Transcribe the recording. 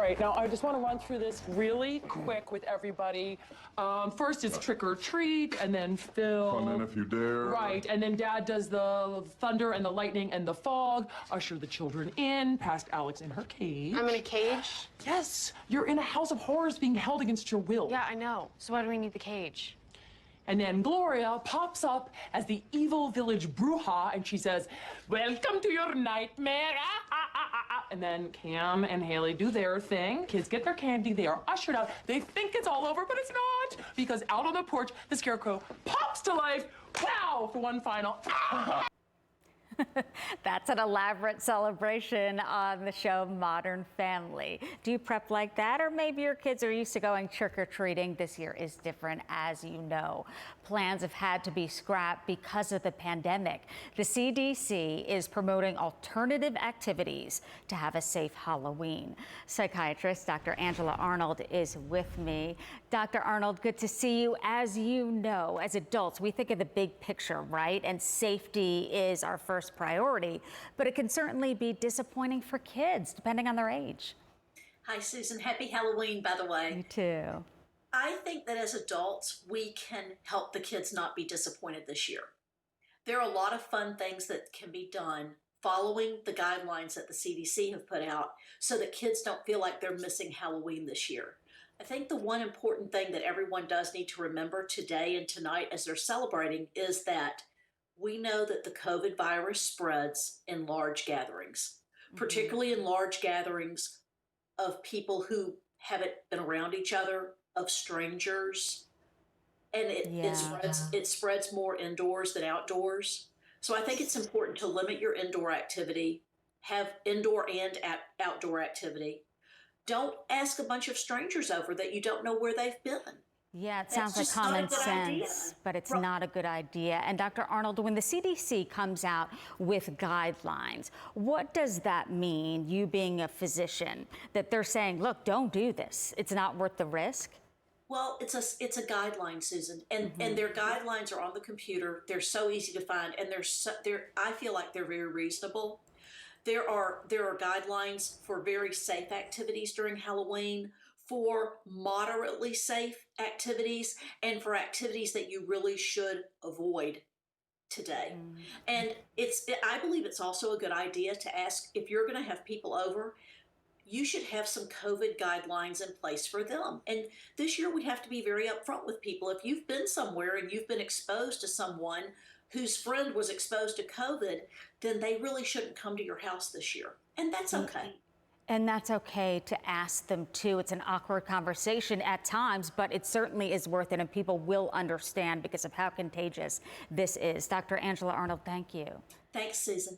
right, now I just want to run through this really quick with everybody. First it's trick or treat, and then Phil. Come in if you dare. Right, and then Dad does the thunder and the lightning and the fog. Usher the children in, past Alex in her cage. I'm in a cage? Yes, you're in a house of horrors being held against your will. Yeah, I know. So why do we need the cage? And then Gloria pops up as the evil village bruja, and she says, "Welcome to your nightmare." And then Cam and Haley do their thing. Kids get their candy. They are ushered out. They think it's all over, but it's not, because out on the porch, the scarecrow pops to life. Wow, for one final. That's an elaborate celebration on the show Modern Family. Do you prep like that? Or maybe your kids are used to going trick-or-treating. This year is different, as you know. Plans have had to be scrapped because of the pandemic. The CDC is promoting alternative activities to have a safe Halloween. Psychiatrist Dr. Angela Arnold is with me. Dr. Arnold, good to see you. As you know, as adults, we think of the big picture, right? And safety is our first priority, but it can certainly be disappointing for kids, depending on their age. Hi, Susan. Happy Halloween, by the way. You too. I think that as adults, we can help the kids not be disappointed this year. There are a lot of fun things that can be done following the guidelines that the CDC have put out so that kids don't feel like they're missing Halloween this year. I think the one important thing that everyone does need to remember today and tonight as they're celebrating is that we know that the COVID virus spreads in large gatherings, particularly in large gatherings of people who haven't been around each other, of strangers, and it spreads more indoors than outdoors. So I think it's important to limit your indoor activity, have indoor and outdoor activity. Don't ask a bunch of strangers over that you don't know where they've been. Yeah, it sounds like common sense, but it's not a good idea. And Dr. Arnold, when the CDC comes out with guidelines, what does that mean, you being a physician, that they're saying, look, don't do this, it's not worth the risk? Well, it's a guideline, Susan, and their guidelines are on the computer. They're so easy to find, and I feel like they're very reasonable. There are guidelines for very safe activities during Halloween, for moderately safe activities, and for activities that you really should avoid today. And I believe it's also a good idea to ask, if you're going to have people over, you should have some COVID guidelines in place for them. And this year we have to be very upfront with people. If you've been somewhere and you've been exposed to someone whose friend was exposed to COVID, then they really shouldn't come to your house this year. And that's okay. And that's okay to ask them too. It's an awkward conversation at times, but it certainly is worth it, and people will understand because of how contagious this is. Dr. Angela Arnold, thank you. Thanks, Susan.